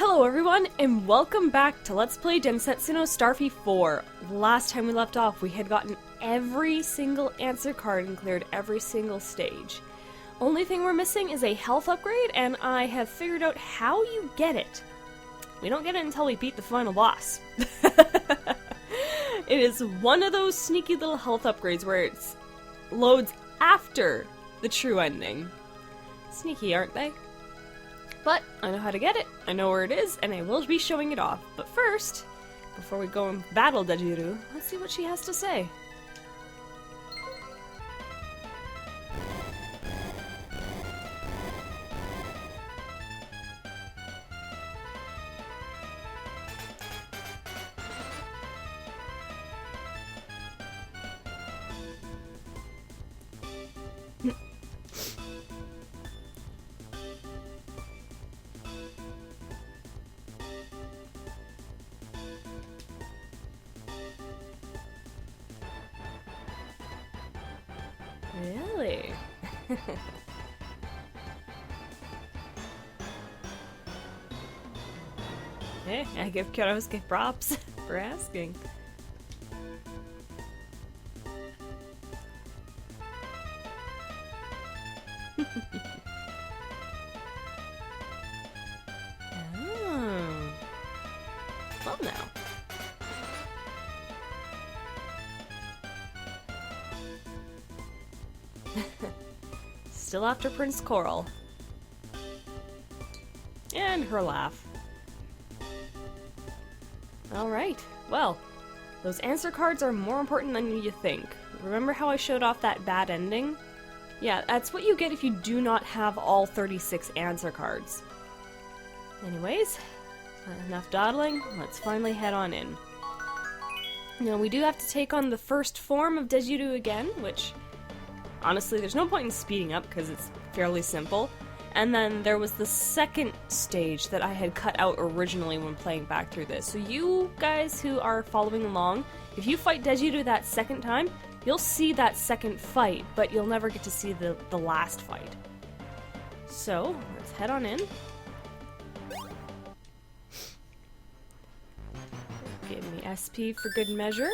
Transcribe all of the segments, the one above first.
Hello everyone, and welcome back to Let's Play Densetsu no Starfy 4. Last time we left off, we had gotten every single answer card and cleared every single stage. Only thing we're missing is a health upgrade, and I have figured out how you get it. We don't get it until we beat the final boss. It is one of those sneaky little health upgrades where it loads after the true ending. Sneaky, aren't they? But I know how to get it, I know where it is, and I will be showing it off. But first, before we go and battle Dejuru, let's see what she has to say. Really? Hey, I give Kyonosuke props for asking. Oh. Well now. Still after Prince Coral. And her laugh. Alright, well, those answer cards are more important than you think. Remember how I showed off that bad ending? Yeah, that's what you get if you do not have all 36 answer cards. Anyways, enough dawdling, let's finally head on in. Now, we do have to take on the first form of Dejuru again, which honestly, there's no point in speeding up because it's fairly simple. And then there was the second stage that I had cut out originally when playing back through this. So you guys who are following along, if you fight Dejuru that second time, you'll see that second fight, but you'll never get to see the last fight. So, let's head on in. Give me SP for good measure.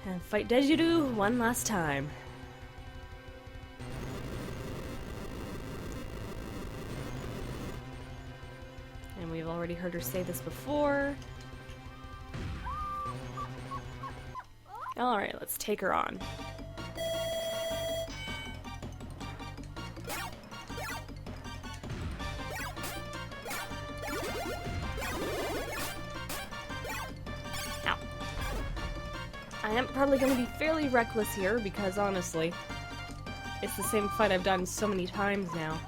And fight Dejuru one last time. And we've already heard her say this before. Alright, let's take her on. I am probably going to be fairly reckless here because, honestly, it's the same fight I've done so many times now.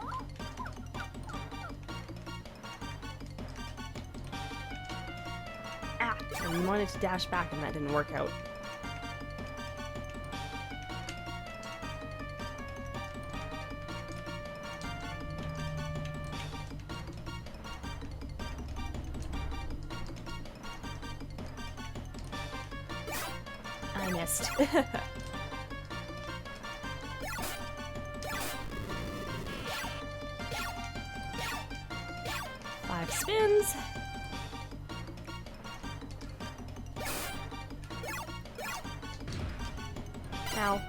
Ah! I wanted to dash back and that didn't work out. I missed. 5 spins. Ow.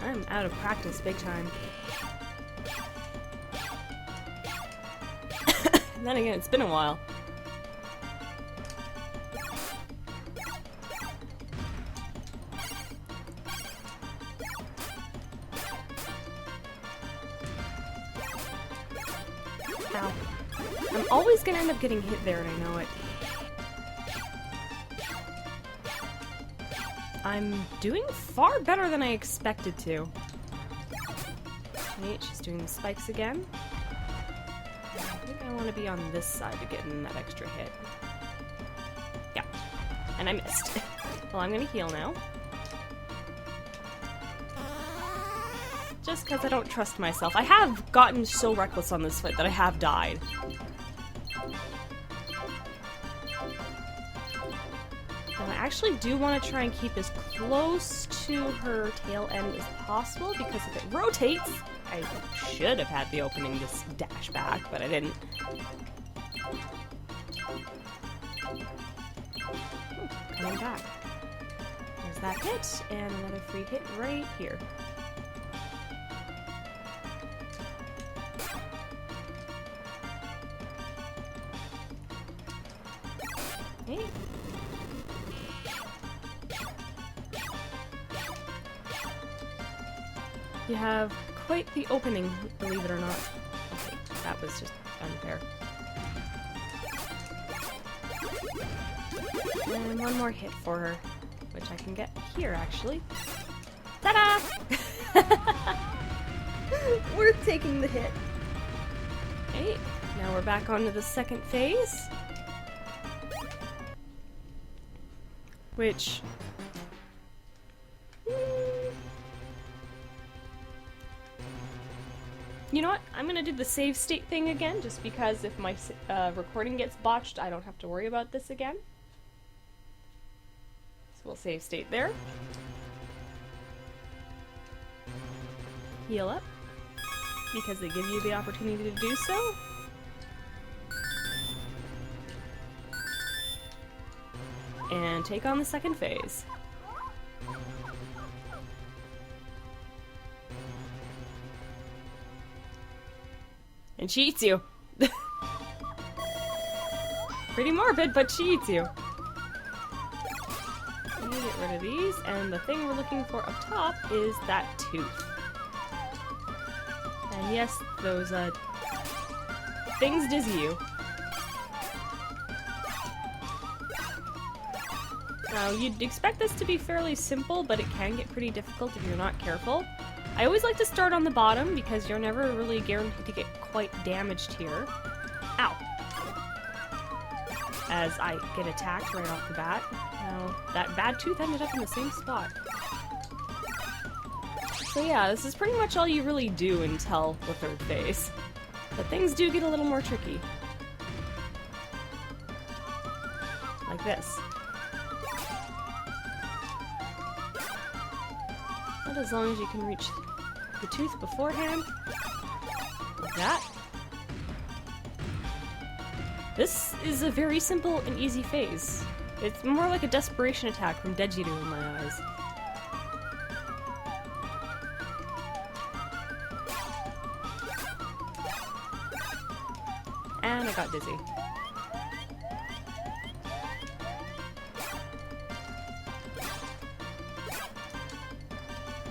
I'm out of practice big time. And then again, it's been a while. Ow. I'm always gonna end up getting hit there, and I know it. I'm doing far better than I expected to. Wait, she's doing the spikes again. I think I want to be on this side to get in that extra hit. Yeah. And I missed. Well, I'm gonna heal now. Just because I don't trust myself. I have gotten so reckless on this fight that I have died. And I actually do want to try and keep as close to her tail end as possible, because if it rotates, I should have had the opening to dash back, but I didn't. Coming back. There's that hit, and another free hit right here. Okay. You have quite the opening, believe it or not. Okay, that was just unfair. And one more hit for her, which I can get here, actually. Ta-da! Worth taking the hit. Okay, now we're back onto the second phase. Which... You know what? I'm gonna do the save state thing again, just because if my recording gets botched, I don't have to worry about this again. So we'll save state there. Heal up, because they give you the opportunity to do so. And take on the second phase. And she eats you. Pretty morbid, but she eats you. Let me get rid of these, and the thing we're looking for up top is that tooth. And yes, those things dizzy you. Now, you'd expect this to be fairly simple, but it can get pretty difficult if you're not careful. I always like to start on the bottom because you're never really guaranteed to get quite damaged here. Ow! As I get attacked right off the bat. Now, that bad tooth ended up in the same spot. So yeah, this is pretty much all you really do until the third phase. But things do get a little more tricky. Like this. But as long as you can reach the tooth beforehand, like that. This is a very simple and easy phase. It's more like a desperation attack from Dejiru in my eyes. And I got dizzy.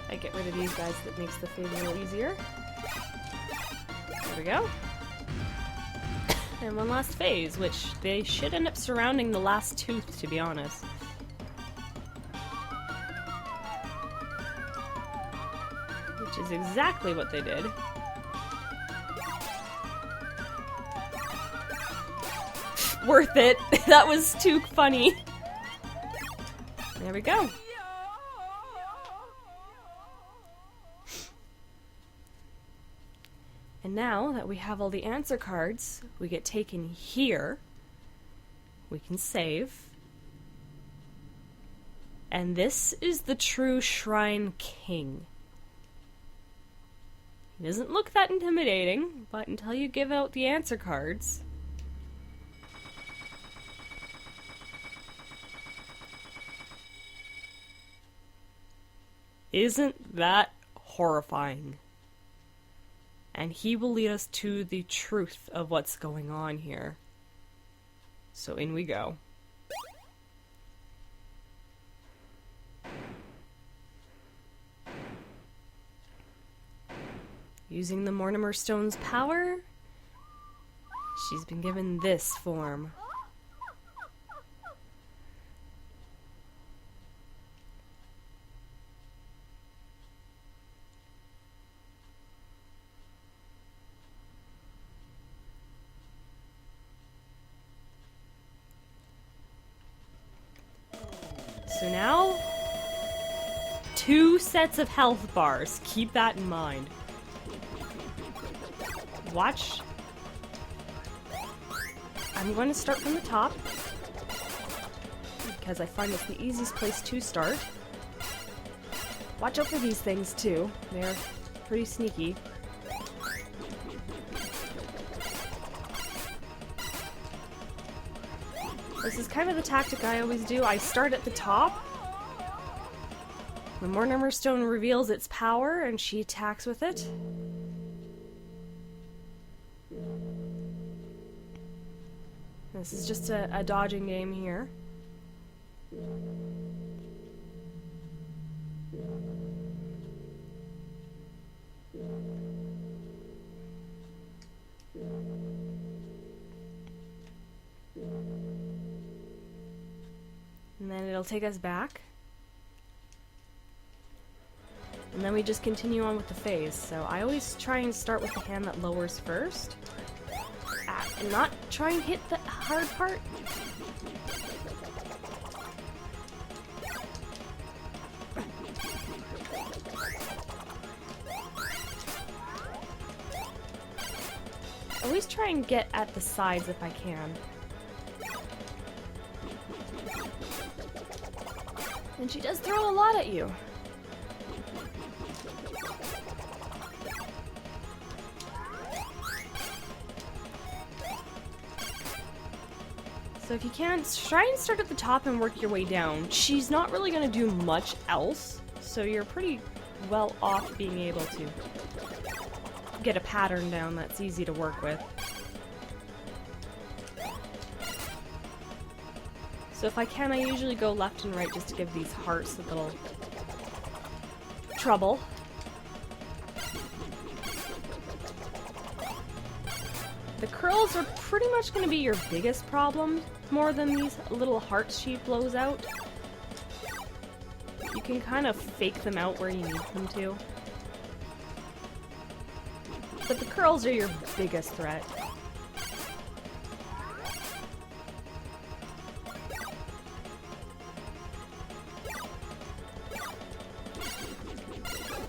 I get rid of these guys, that makes the phase a little easier. There we go. And one last phase, which they should end up surrounding the last tooth, to be honest. Which is exactly what they did. Worth it! That was too funny. There we go. And now that we have all the answer cards, we get taken here. We can save. And this is the true Shrine King. He doesn't look that intimidating, but until you give out the answer cards... Isn't that horrifying? And he will lead us to the truth of what's going on here. So in we go. Using the Mortimer Stone's power, she's been given this form. So now, 2 sets of health bars. Keep that in mind. Watch. I'm going to start from the top. because I find it's the easiest place to start. Watch out for these things too. They're pretty sneaky. This is kind of the tactic I always do. I start at the top. The Mortimer Stone reveals its power and she attacks with it. This is just a dodging game here. And then it'll take us back. And then we just continue on with the phase. So I always try and start with the hand that lowers first. And not try and hit the hard part. Always try and get at the sides if I can. And she does throw a lot at you. So if you can, try and start at the top and work your way down. She's not really going to do much else, so you're pretty well off being able to get a pattern down that's easy to work with. So if I can, I usually go left and right just to give these hearts a little trouble. The curls are pretty much going to be your biggest problem, more than these little hearts she blows out. You can kind of fake them out where you need them to. But the curls are your biggest threat.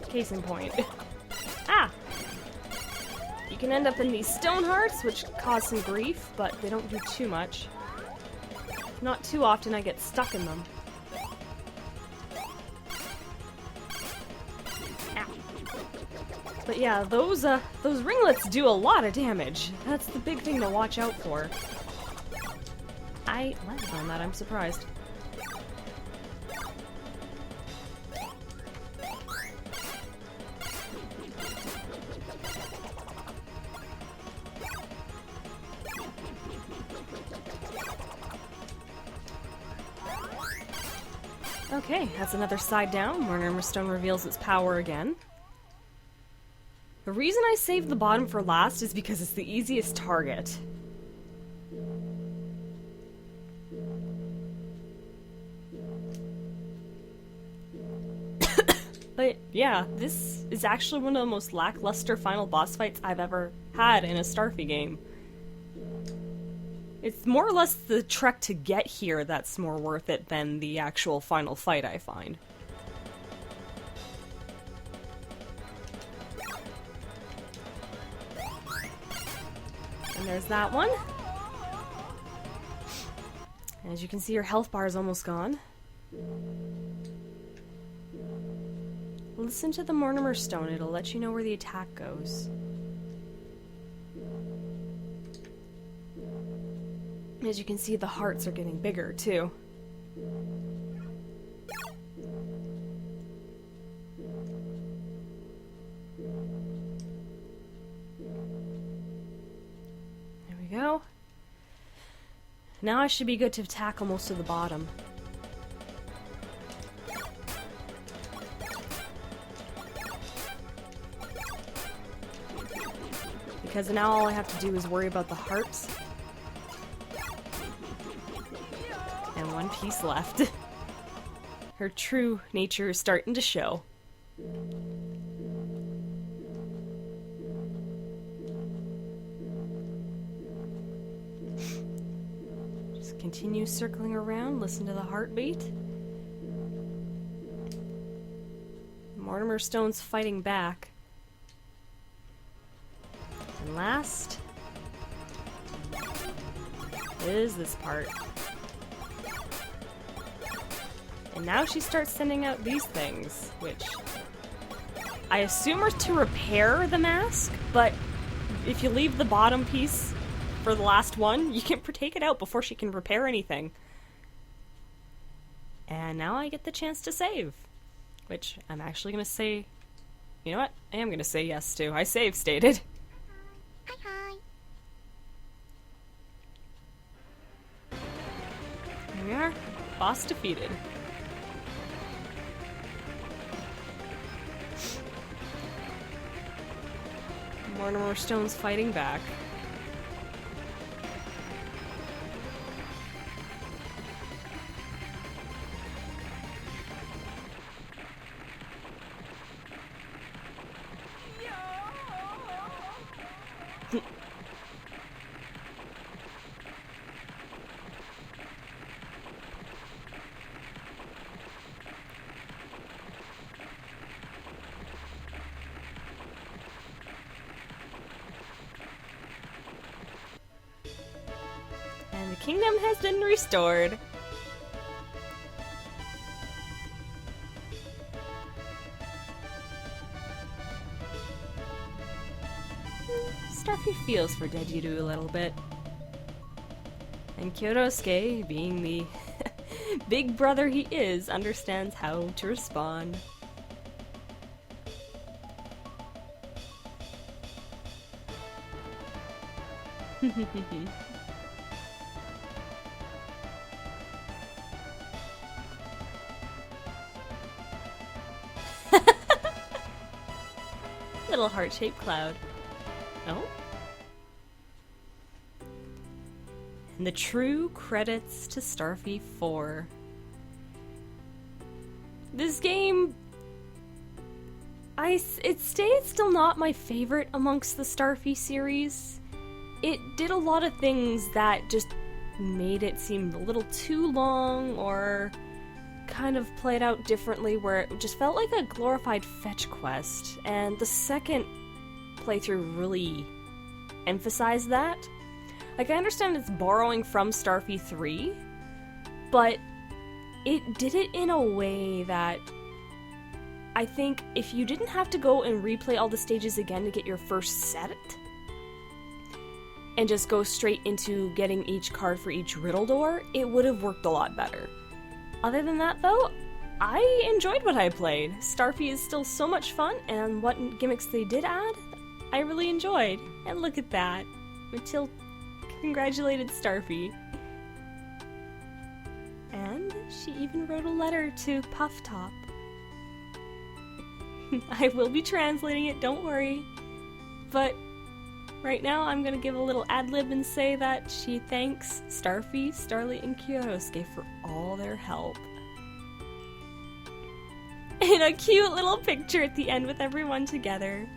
Case in point. Ah! You can end up in these stone hearts, which cause some grief, but they don't do too much. Not too often I get stuck in them. Ow. But yeah, those ringlets do a lot of damage. That's the big thing to watch out for. I landed on that, I'm surprised. Okay, that's another side down. Mortimer Stone reveals its power again. The reason I saved the bottom for last is because it's the easiest target. But yeah, this is actually one of the most lackluster final boss fights I've ever had in a Starfy game. It's more or less the trek to get here that's more worth it than the actual final fight, I find. And there's that one. As you can see, your health bar is almost gone. Listen to the Mortimer Stone, it'll let you know where the attack goes. As you can see, the hearts are getting bigger, too. There we go. Now I should be good to tackle most of the bottom. Because now all I have to do is worry about the hearts. And one piece left. Her true nature is starting to show. Just continue circling around, listen to the heartbeat. Mortimer Stone's fighting back. And last is this part. And now she starts sending out these things, which I assume are to repair the mask, but if you leave the bottom piece for the last one, you can take it out before she can repair anything. And now I get the chance to save, which I'm actually going to say, you know what? I am going to say yes to. I save stated. Hi hi. Here we are. Boss defeated. Mortimer Stone's fighting back. And the kingdom has been restored. Starfy feels for Densetsu a little bit. And Kyotosuke, being the big brother he is, understands how to respond. Little heart-shaped cloud. Oh? And the true credits to Starfy 4. This game... it stays still not my favorite amongst the Starfy series. It did a lot of things that just made it seem a little too long, or kind of played out differently, where it just felt like a glorified fetch quest, and the second playthrough really emphasized that. Like, I understand it's borrowing from Starfy 3, but it did it in a way that I think if you didn't have to go and replay all the stages again to get your first set, and just go straight into getting each card for each riddle door, it would have worked a lot better. Other than that, though, I enjoyed what I played. Starfy is still so much fun, and what gimmicks they did add, I really enjoyed. And look at that. Matilda congratulated Starfy. And she even wrote a letter to Puff Top. I will be translating it, don't worry. But right now I'm gonna give a little ad-lib and say that she thanks Starfy, Starlight, and Kyotosuke for all their help. And a cute little picture at the end with everyone together.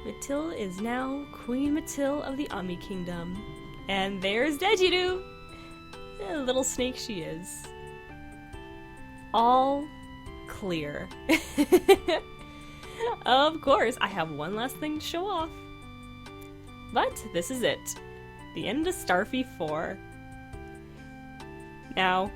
Matil is now Queen Matil of the Ami Kingdom. And there's Densetsu! A little snake she is. All clear. Of course, I have one last thing to show off. But this is it. The end of Starfy 4. Now,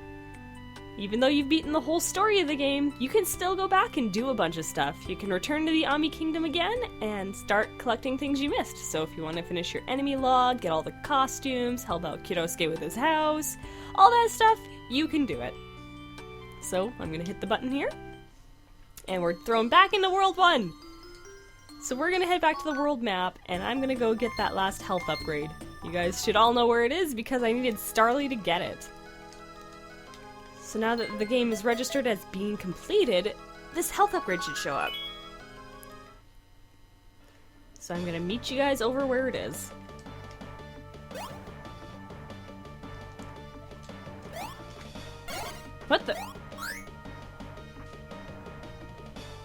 even though you've beaten the whole story of the game, you can still go back and do a bunch of stuff. You can return to the Ami Kingdom again and start collecting things you missed. So if you want to finish your enemy log, get all the costumes, help out Kyotosuke with his house, all that stuff, you can do it. So I'm going to hit the button here. And we're thrown back into World 1! So we're gonna head back to the world map, and I'm gonna go get that last health upgrade. You guys should all know where it is, because I needed Starly to get it. So now that the game is registered as being completed, this health upgrade should show up. So I'm gonna meet you guys over where it is. What the?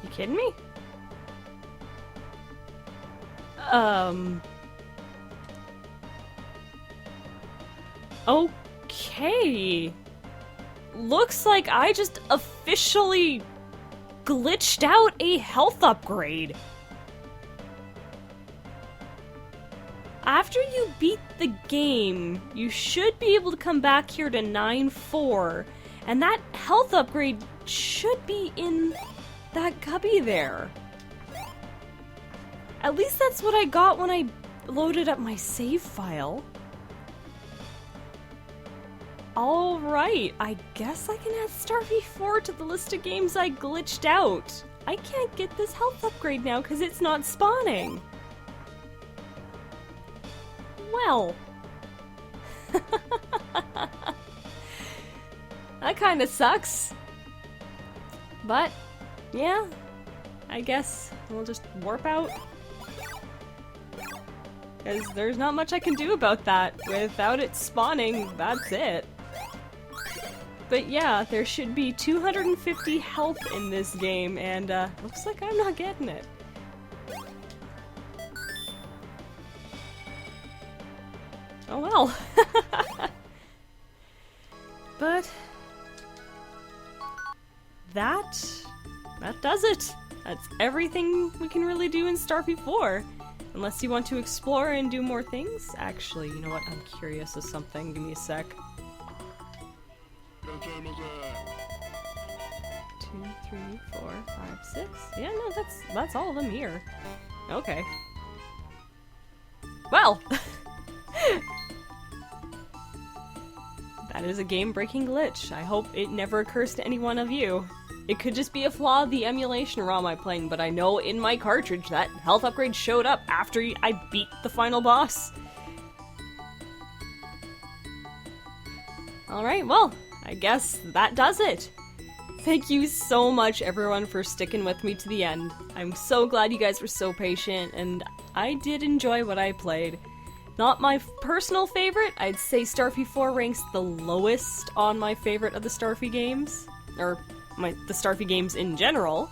You kidding me? Okay. Looks like I just officially glitched out a health upgrade. After you beat the game, you should be able to come back here to 9-4 And that health upgrade should be in that cubby there. At least that's what I got when I loaded up my save file. Alright, I guess I can add Starfy 4 to the list of games I glitched out. I can't get this health upgrade now because it's not spawning. Well. That kinda sucks. But, yeah, I guess we'll just warp out. Because there's not much I can do about that. Without it spawning, that's it. But yeah, there should be 250 health in this game, and looks like I'm not getting it. Oh well. But that does it. That's everything we can really do in Starfy 4. Unless you want to explore and do more things. Actually, you know what? I'm curious of something. Give me a sec. 2, 3, 4, 5, 6. Yeah, no, that's all of them here. Okay. Well! That is a game-breaking glitch. I hope it never occurs to any one of you. It could just be a flaw of the emulation ROM I'm playing, but I know in my cartridge that health upgrade showed up after I beat the final boss. Alright, well, I guess that does it. Thank you so much, everyone, for sticking with me to the end. I'm so glad you guys were so patient, and I did enjoy what I played. Not my personal favorite. I'd say Starfy 4 ranks the lowest on my favorite of the Starfy games. Or the Starfy games in general.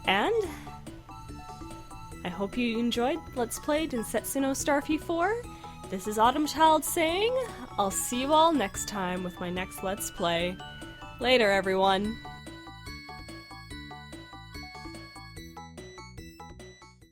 And I hope you enjoyed Let's Play Densetsu no Starfy 4. This is Autumn Child saying, I'll see you all next time with my next Let's Play. Later, everyone.